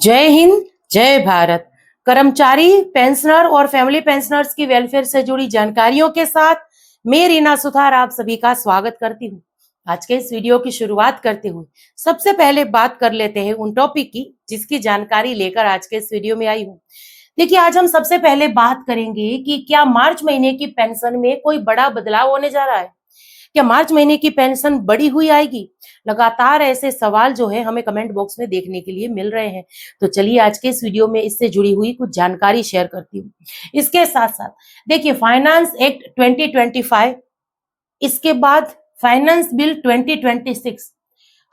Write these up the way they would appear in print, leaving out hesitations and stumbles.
जय हिंद, जय भारत। कर्मचारी, पेंशनर और फैमिली पेंशनर्स की वेलफेयर से जुड़ी जानकारियों के साथ मैं रीना सुथार आप सभी का स्वागत करती हूँ। आज के इस वीडियो की शुरुआत करते हुए सबसे पहले बात कर लेते हैं उन टॉपिक की जिसकी जानकारी लेकर आज के इस वीडियो में आई हूँ। देखिए, आज हम सबसे पहले बात करेंगे कि क्या मार्च महीने की पेंशन में कोई बड़ा बदलाव होने जा रहा है। क्या मार्च महीने की पेंशन बढ़ी हुई आएगी? लगातार ऐसे सवाल जो है हमें कमेंट बॉक्स में देखने के लिए मिल रहे हैं। तो चलिए आज के इस वीडियो में इससे जुड़ी हुई कुछ जानकारी शेयर करती हूँ। इसके साथ साथ देखिए, फाइनेंस एक्ट 2025, इसके बाद फाइनेंस बिल 2026,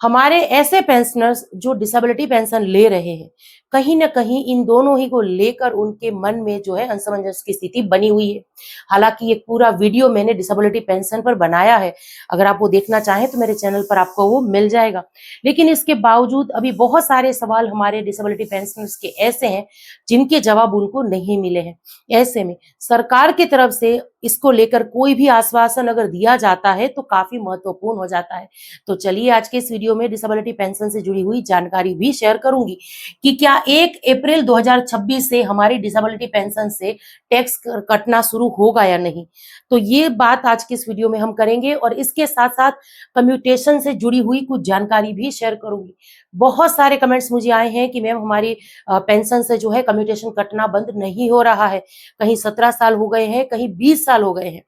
हमारे ऐसे पेंशनर्स जो डिसेबिलिटी पेंशन ले रहे हैं, कहीं ना कहीं इन दोनों ही को लेकर उनके मन में जो है असमंजस की स्थिति बनी हुई है। हालांकि एक पूरा वीडियो मैंने डिसेबिलिटी पेंशन पर बनाया है, अगर आप वो देखना चाहें तो मेरे चैनल पर आपको वो मिल जाएगा। लेकिन इसके बावजूद अभी बहुत सारे सवाल हमारे डिसेबिलिटी पेंशनर्स के ऐसे हैं जिनके जवाब उनको नहीं मिले हैं। ऐसे में सरकार की तरफ से इसको लेकर कोई भी आश्वासन अगर दिया जाता है तो काफी महत्वपूर्ण हो जाता है। तो चलिए आज के इस वीडियो में डिसेबिलिटी पेंशन से जुड़ी हुई जानकारी भी शेयर करूंगी कि क्या 1 अप्रैल 2026 से हमारी डिसेबिलिटी पेंशन से टैक्स कटना शुरू होगा या नहीं। तो ये बात आज के इस वीडियो में हम करेंगे और इसके साथ साथ कम्यूटेशन से जुड़ी हुई कुछ जानकारी भी शेयर करूंगी। बहुत सारे कमेंट्स मुझे आए हैं कि मैम हमारी पेंशन से जो है कम्यूटेशन कटना बंद नहीं हो रहा है, कहीं 17 साल हो गए हैं, कहीं 20 साल हो गए हैं,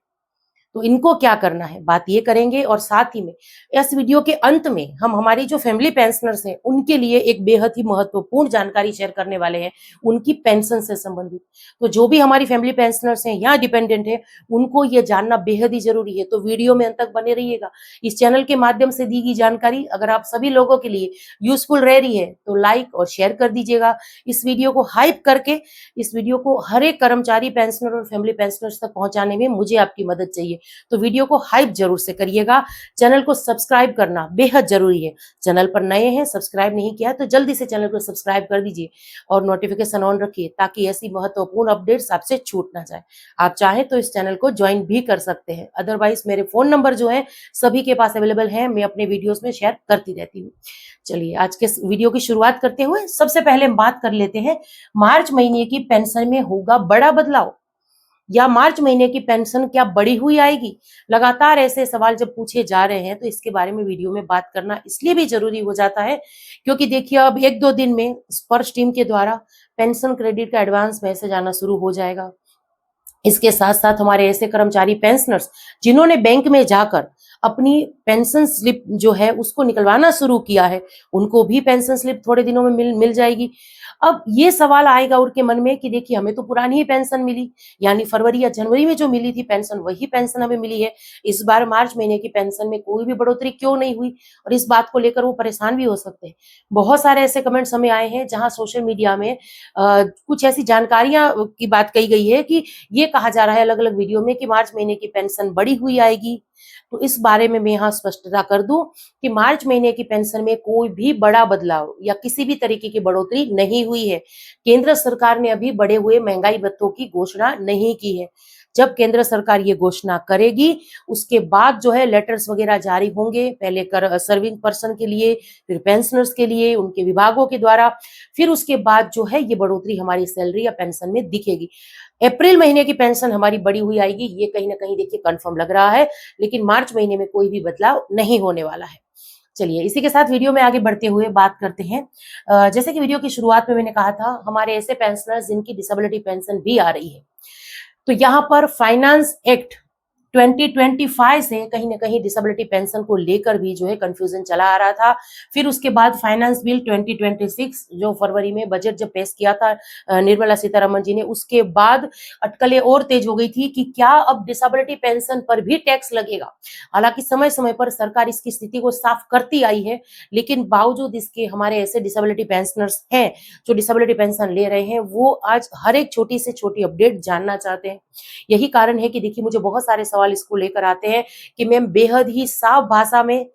तो इनको क्या करना है, बात ये करेंगे। और साथ ही में इस वीडियो के अंत में हम हमारी जो फैमिली पेंशनर्स हैं उनके लिए एक बेहद ही महत्वपूर्ण जानकारी शेयर करने वाले हैं उनकी पेंशन से संबंधित। तो जो भी हमारी फैमिली पेंशनर्स हैं या डिपेंडेंट है, उनको ये जानना बेहद ही जरूरी है। तो वीडियो में अंत तक बने रहिएगा। इस चैनल के माध्यम से दी गई जानकारी अगर आप सभी लोगों के लिए यूजफुल रह रही है तो लाइक और शेयर कर दीजिएगा। इस वीडियो को हाइप करके इस वीडियो को हर एक कर्मचारी, पेंशनर और फैमिली पेंशनर्स तक पहुंचाने में मुझे आपकी मदद चाहिए। तो वीडियो को हाइप जरूर से करिएगा। चैनल को सब्सक्राइब करना बेहद जरूरी है। चैनल पर नए हैं, सब्सक्राइब नहीं किया तो जल्दी से चैनल को सब्सक्राइब कर दीजिए और नोटिफिकेशन ऑन रखिए ताकि ऐसी महत्वपूर्ण अपडेट्स आपसे छूट ना जाए। आप चाहें तो इस चैनल को ज्वाइन भी कर सकते हैं, अदरवाइज मेरे फोन नंबर जो है सभी के पास अवेलेबल है, मैं अपने वीडियोस में शेयर करती रहती हूँ। चलिए आज के वीडियो की शुरुआत करते हुए सबसे पहले हम बात कर लेते हैं, मार्च महीने की पेंशन में होगा बड़ा बदलाव या मार्च महीने की पेंशन क्या बढ़ी हुई आएगी। लगातार ऐसे सवाल जब पूछे जा रहे हैं तो इसके बारे में वीडियो में बात करना इसलिए भी जरूरी हो जाता है क्योंकि देखिए अब 1-2 दिन में स्पर्श टीम के द्वारा पेंशन क्रेडिट का एडवांस मैसेज आना शुरू हो जाएगा। इसके साथ साथ हमारे ऐसे कर्मचारी, पेंशनर्स जिन्होंने बैंक में जाकर अपनी पेंशन स्लिप जो है उसको निकलवाना शुरू किया है, उनको भी पेंशन स्लिप थोड़े दिनों में मिल जाएगी। अब ये सवाल आएगा उनके मन में कि देखिए हमें तो पुरानी ही पेंशन मिली, यानी फरवरी या जनवरी में जो मिली थी पेंशन वही पेंशन हमें मिली है, इस बार मार्च महीने की पेंशन में कोई भी बढ़ोतरी क्यों नहीं हुई। और इस बात को लेकर वो परेशान भी हो सकते हैं। बहुत सारे ऐसे कमेंट्स हमें आए हैं जहां सोशल मीडिया में कुछ ऐसी जानकारियां की बात कही गई है कि ये कहा जा रहा है अलग अलग वीडियो में कि मार्च महीने की पेंशन बढ़ी हुई आएगी। तो इस बारे में मैं यहाँ स्पष्टता कर दूं कि मार्च महीने की पेंशन में कोई भी बड़ा बदलाव या किसी भी तरीके की बढ़ोतरी नहीं हुई है। केंद्र सरकार ने अभी बढ़े हुए महंगाई भत्तों की घोषणा नहीं की है। जब केंद्र सरकार ये घोषणा करेगी उसके बाद जो है लेटर्स वगैरह जारी होंगे, पहले सर्विंग पर्सन के लिए, फिर पेंशनर्स के लिए उनके विभागों के द्वारा, फिर उसके बाद जो है ये बढ़ोतरी हमारी सैलरी या पेंशन में दिखेगी। अप्रैल महीने की पेंशन हमारी बढ़ी हुई आएगी, ये कहीं ना कहीं देखिए कंफर्म लग रहा है, लेकिन मार्च महीने में कोई भी बदलाव नहीं होने वाला है। चलिए इसी के साथ वीडियो में आगे बढ़ते हुए बात करते हैं। जैसे कि वीडियो की शुरुआत में मैंने कहा था, हमारे ऐसे पेंशनर्स जिनकी डिसेबिलिटी पेंशन भी आ रही है, तो यहाँ पर फाइनेंस एक्ट 2025 से कहीं ना कहीं डिसेबिलिटी पेंशन को लेकर भी जो है कंफ्यूजन चला आ रहा था। फिर उसके बाद फाइनेंस बिल 2026 जो फरवरी में बजट जब पेश किया था निर्मला सीतारमण जी ने, उसके बाद अटकलें और तेज हो गई थी कि क्या अब डिसेबिलिटी पेंशन पर भी टैक्स लगेगा। हालांकि समय समय पर सरकार इसकी स्थिति को साफ करती आई है, लेकिन बावजूद इसके हमारे ऐसे डिसेबिलिटी पेंशनर्स हैं जो डिसेबिलिटी पेंशन ले रहे हैं, वो आज हर एक छोटी से छोटी अपडेट जानना चाहते हैं। यही कारण है कि देखिए मुझे बहुत सारे सवाल इसको लेकर आते हैं कि मैम बेहद ही साफ भाषा में,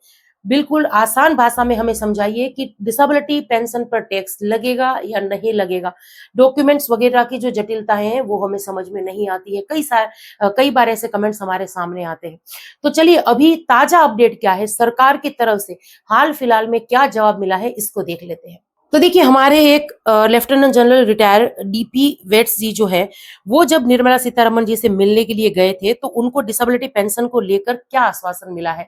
बिल्कुल आसान भाषा में हमें समझाइए कि डिसेबिलिटी पेंशन पर टैक्स लगेगा या नहीं लगेगा। डॉक्यूमेंट्स वगैरह की जो जटिलताएं हैं वो हमें समझ में नहीं आती है। कई बार ऐसे कमेंट्स हमारे सामने आते हैं। तो चलिए अभी ताजा अपडेट क्या है, सरकार की तरफ से हाल फिलहाल में क्या जवाब मिला है, इसको देख लेते हैं। तो देखिए हमारे एक lieutenant general retire DP Vats ji जो है, वो जब निर्मला सीतारमण जी से मिलने के लिए गए थे तो उनको डिसेबिलिटी पेंशन को लेकर क्या आश्वासन मिला है,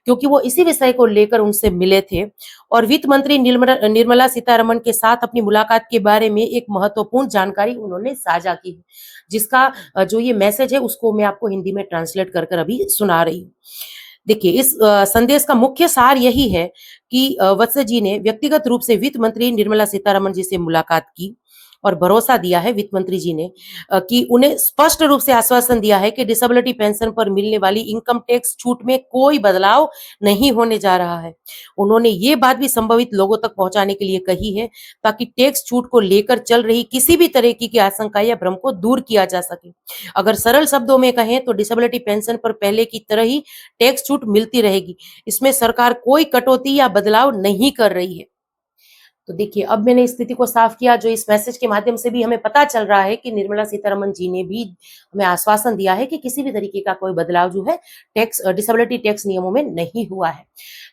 क्योंकि वो इसी विषय को लेकर उनसे मिले थे और वित्त मंत्री निर्मला निर्मला सीतारमण के साथ अपनी मुलाकात के बारे में एक महत्वपूर्ण जानकारी उन्होंने साझा की है, जिसका जो ये मैसेज है उसको मैं आपको हिंदी में ट्रांसलेट कर अभी सुना रही हूँ। देखिए इस संदेश का मुख्य सार यही है कि वत्स जी ने व्यक्तिगत रूप से वित्त मंत्री निर्मला सीतारमण जी से मुलाकात की और भरोसा दिया है वित्त मंत्री जी ने कि उन्हें स्पष्ट रूप से आश्वासन दिया है कि डिसेबिलिटी पेंशन पर मिलने वाली इनकम टैक्स छूट में कोई बदलाव नहीं होने जा रहा है। उन्होंने ये बात भी संभावित लोगों तक पहुंचाने के लिए कही है ताकि टैक्स छूट को लेकर चल रही किसी भी तरह की आशंका या भ्रम को दूर किया जा सके। अगर सरल शब्दों में कहें तो डिसेबिलिटी पेंशन पर पहले की तरह ही टैक्स छूट मिलती रहेगी, इसमें सरकार कोई कटौती या बदलाव नहीं कर रही है। तो देखिए अब मैंने इस स्थिति को साफ किया, जो इस मैसेज के माध्यम से भी हमें पता चल रहा है कि निर्मला सीतारमण जी ने भी हमें आश्वासन दिया है कि किसी भी तरीके का कोई बदलाव जो है टैक्स डिसेबिलिटी टैक्स नियमों में नहीं हुआ है।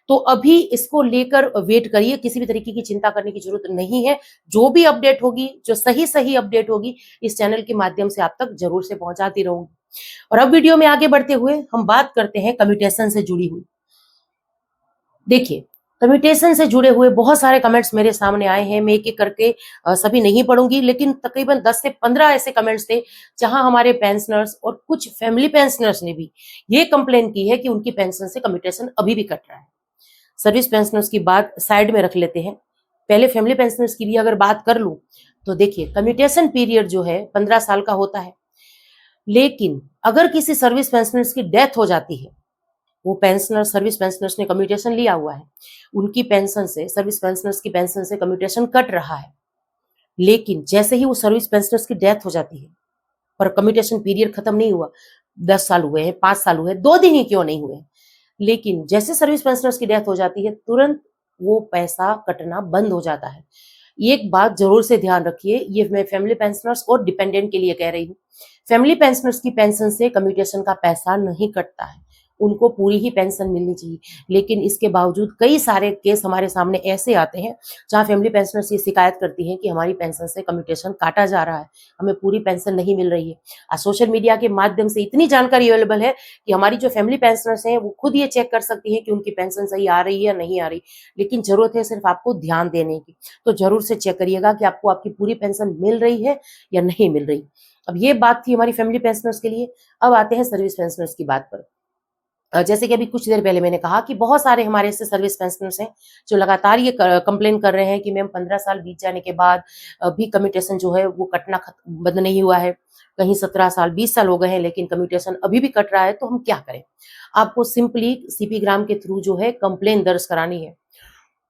तो अभी इसको लेकर वेट करिए, किसी भी तरीके की चिंता करने की जरूरत नहीं है। जो भी अपडेट होगी, जो सही सही अपडेट होगी, इस चैनल के माध्यम से आप तक जरूर से पहुंचाती रहूंगी। और अब वीडियो में आगे बढ़ते हुए हम बात करते हैं कम्यूटेशन से जुड़ी हुई। देखिए कम्यूटेशन से जुड़े हुए बहुत सारे कमेंट्स मेरे सामने आए हैं, मैं एक एक करके सभी नहीं पढ़ूंगी, लेकिन तकरीबन 10 से 15 ऐसे कमेंट्स थे जहां हमारे पेंशनर्स और कुछ फैमिली पेंशनर्स ने भी ये कंप्लेन की है कि उनकी पेंशन से कम्यूटेशन अभी भी कट रहा है। सर्विस पेंशनर्स की बात साइड में रख लेते हैं, पहले फैमिली पेंशनर्स की भी अगर बात कर लूं तो देखिए कम्यूटेशन पीरियड जो है 15 साल का होता है, लेकिन अगर किसी सर्विस पेंशनर्स की डेथ हो जाती है, वो पेंशनर सर्विस पेंशनर्स ने कम्यूटेशन लिया हुआ है, उनकी पेंशन से सर्विस पेंशनर्स की पेंशन से कम्यूटेशन कट रहा है, लेकिन जैसे ही वो सर्विस पेंशनर्स की डेथ हो जाती है पर कम्यूटेशन पीरियड खत्म नहीं हुआ, 10 साल हुए हैं, 5 साल हुए हैं, 2 दिन ही क्यों नहीं हुए, लेकिन जैसे सर्विस पेंशनर्स की डेथ हो जाती है तुरंत वो पैसा कटना बंद हो जाता है। एक बात जरूर से ध्यान रखिए, ये मैं फैमिली पेंशनर्स और डिपेंडेंट के लिए कह रही हूँ। फैमिली पेंशनर्स की पेंशन से कम्यूटेशन का पैसा नहीं कटता है, उनको पूरी ही पेंशन मिलनी चाहिए, लेकिन इसके बावजूद कई सारे केस हमारे सामने ऐसे आते हैं जहां फैमिली पेंशनर्स ये शिकायत करती हैं कि हमारी पेंशन से कम्यूटेशन काटा जा रहा है, हमें पूरी पेंशन नहीं मिल रही है। आज सोशल मीडिया के माध्यम से इतनी जानकारी अवेलेबल है कि हमारी जो फैमिली पेंशनर्स हैं वो खुद ये चेक कर सकती हैं कि उनकी पेंशन सही आ रही है या नहीं आ रही, लेकिन जरूरत है सिर्फ आपको ध्यान देने की। तो जरूर से चेक करिएगा कि आपको आपकी पूरी पेंशन मिल रही है या नहीं मिल रही। अब ये बात थी हमारी फैमिली पेंशनर्स के लिए। अब आते हैं सर्विस पेंशनर्स की बात पर। जैसे कि अभी कुछ देर पहले मैंने कहा कि बहुत सारे हमारे ऐसे सर्विस पेंशनर्स हैं जो लगातार ये कंप्लेन कर रहे हैं कि मैम 15 साल बीत जाने के बाद भी कम्यूटेशन जो है वो कटना बंद नहीं हुआ है, कहीं 17 साल 20 साल हो गए हैं लेकिन कम्यूटेशन अभी भी कट रहा है, तो हम क्या करें। आपको सिंपली सीपी ग्राम के थ्रू जो है कंप्लेन दर्ज करानी है।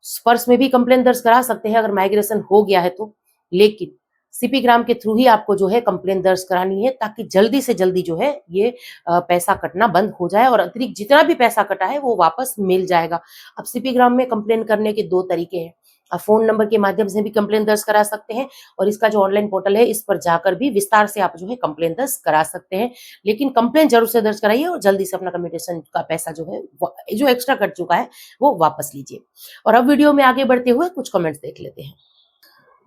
स्पर्श में भी कंप्लेन दर्ज करा सकते हैं अगर माइग्रेशन हो गया है तो, लेकिन सीपी ग्राम के थ्रू ही आपको जो है कंप्लेन दर्ज करानी है ताकि जल्दी से जल्दी जो है ये पैसा कटना बंद हो जाए और अतिरिक्त जितना भी पैसा कटा है वो वापस मिल जाएगा। अब सीपी ग्राम में कंप्लेन करने के 2 तरीके हैं, आप फोन नंबर के माध्यम से भी कंप्लेन दर्ज करा सकते हैं और इसका जो ऑनलाइन पोर्टल है इस पर जाकर भी विस्तार से आप जो है कंप्लेन दर्ज करा सकते हैं, लेकिन कंप्लेन जरूर से दर्ज कराइए और जल्दी से अपना कम्यूटेशन का पैसा जो है जो एक्स्ट्रा कट चुका है वो वापस लीजिए। और अब वीडियो में आगे बढ़ते हुए कुछ कमेंट्स देख लेते हैं।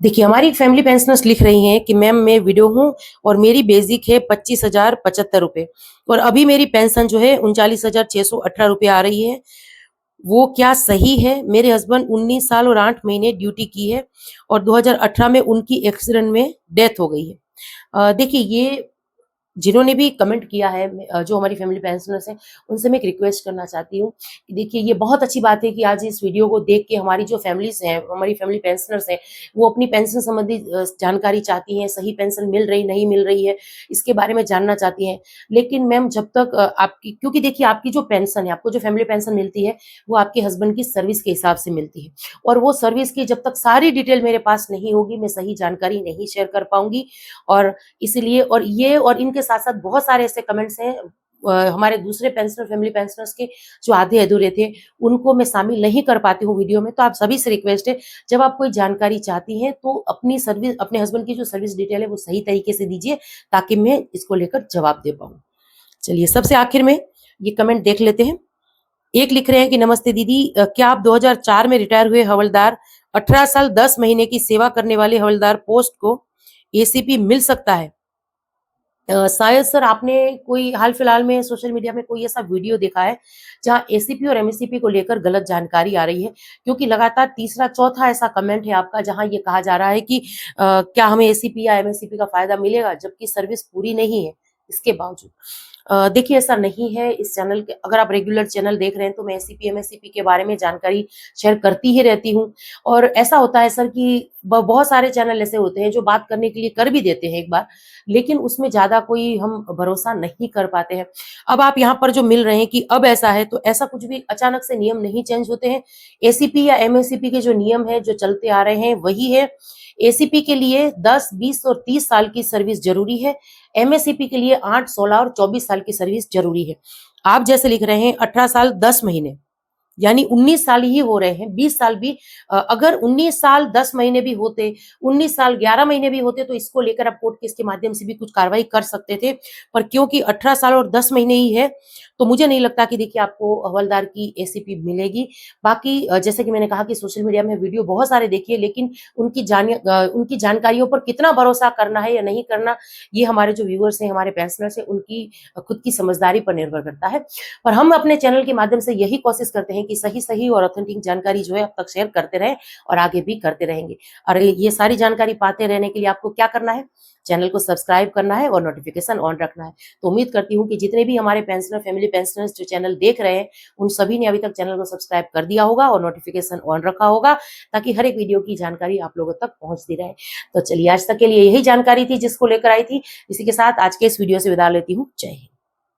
देखिए हमारी फैमिली पेंशनर्स लिख रही हैं कि मैम मैं विडो हूँ और मेरी बेसिक है 25,075 रुपए और अभी मेरी पेंशन जो है 39,618 रुपए आ रही है, वो क्या सही है। मेरे हस्बैंड 19 साल और 8 महीने ड्यूटी की है और 2018 में उनकी एक्सीडेंट में डेथ हो गई है। देखिए ये जिन्होंने भी कमेंट किया है, जो हमारी फैमिली पेंशनर्स हैं, उनसे मैं एक रिक्वेस्ट करना चाहती हूँ कि देखिए ये बहुत अच्छी बात है कि आज इस वीडियो को देख के हमारी जो फैमिलीज हैं, हमारी फैमिली पेंशनर्स हैं, वो अपनी पेंशन संबंधी जानकारी चाहती हैं, सही पेंशन मिल रही नहीं मिल रही है इसके बारे में जानना चाहती हैं। लेकिन मैम जब तक आपकी, क्योंकि देखिए आपकी जो पेंशन है, आपको जो फैमिली पेंशन मिलती है वो आपके हस्बैंड की सर्विस के हिसाब से मिलती है और वो सर्विस की जब तक सारी डिटेल मेरे पास नहीं होगी मैं सही जानकारी नहीं शेयर कर पाऊंगी। और इसलिए और ये और इनके साथ साथ बहुत सारे ऐसे कमेंट्स हैं हमारे दूसरे पेंशनर फैमिली पेंशनर्स के जो आधे अधूरे थे, उनको मैं शामिल नहीं कर पाती हूँ वीडियो में। तो आप सभी से रिक्वेस्ट है, जब आप कोई जानकारी चाहती हैं तो अपनी सर्विस, अपने हस्बैंड की जो सर्विस डिटेल है वो सही तरीके से दीजिए ताकि मैं इसको लेकर जवाब दे पाऊँ। चलिए सबसे आखिर में ये कमेंट देख लेते हैं। एक लिख रहे हैं कि नमस्ते दीदी, क्या आप 2004 में रिटायर हुए हवलदार 18 साल 10 महीने की सेवा करने वाले हवलदार पोस्ट को एसीपी मिल सकता है। शायद सर आपने कोई हाल फिलहाल में सोशल मीडिया में कोई ऐसा वीडियो देखा है जहां एसीपी और एमएससीपी को लेकर गलत जानकारी आ रही है, क्योंकि लगातार तीसरा चौथा ऐसा कमेंट है आपका जहां ये कहा जा रहा है कि क्या हमें एसीपी या एमएससीपी का फायदा मिलेगा, जबकि सर्विस पूरी नहीं है इसके बावजूद। देखिए ऐसा नहीं है। इस चैनल के अगर आप रेगुलर चैनल देख रहे हैं तो मैं एसीपी एमएससीपी के बारे में जानकारी शेयर करती ही रहती हूँ। और ऐसा होता है सर कि बहुत सारे चैनल ऐसे होते हैं जो बात करने के लिए कर भी देते हैं एक बार, लेकिन उसमें ज्यादा कोई हम भरोसा नहीं कर पाते हैं। अब आप यहाँ पर जो मिल रहे हैं कि अब ऐसा है, तो ऐसा कुछ भी अचानक से नियम नहीं चेंज होते हैं। एसीपी या एमएससीपी के जो नियम है जो चलते आ रहे हैं वही है। एसीपी के लिए 10, 20 और 30 साल की सर्विस जरूरी है। एमएससीपी के लिए 8, 16 और 24 साल की सर्विस जरूरी है। आप जैसे लिख रहे हैं 18 साल 10 महीने, यानी 19 साल ही हो रहे हैं। 20 साल भी अगर 19 साल 10 महीने भी होते, 19 साल 11 महीने भी होते, तो इसको लेकर आप कोर्ट केस के माध्यम से भी कुछ कार्रवाई कर सकते थे। पर क्योंकि 18 साल और 10 महीने ही है, तो मुझे नहीं लगता कि देखिए आपको हवलदार की एसीपी मिलेगी। बाकी जैसे कि मैंने कहा कि सोशल मीडिया में वीडियो बहुत सारे देखिए, लेकिन उनकी जानकारियों पर कितना भरोसा करना है या नहीं करना, ये हमारे जो व्यूअर्स हैं, हमारे पेंशनर्स हैं, उनकी खुद की समझदारी पर निर्भर करता है। पर हम अपने चैनल के माध्यम से यही कोशिश करते हैं कि सही और ऑथेंटिक जानकारी जो है अब तक शेयर करते रहें और आगे भी करते रहेंगे। और ये सारी जानकारी पाते रहने के लिए आपको क्या करना है, चैनल को सब्सक्राइब करना है और नोटिफिकेशन ऑन रखना है। तो उम्मीद करती हूँ कि जितने भी हमारे पेंशनर फैमिली पेंशनर्स जो चैनल देख रहे हैं, उन सभी ने अभी तक चैनल को सब्सक्राइब कर दिया होगा और नोटिफिकेशन ऑन रखा होगा, ताकि हर एक वीडियो की जानकारी आप लोगों तक पहुंचती रहे। तो चलिए, आज तक के लिए यही जानकारी थी जिसको लेकर आई थी। इसी के साथ आज के इस वीडियो से विदा लेती हूँ। जय हिंद।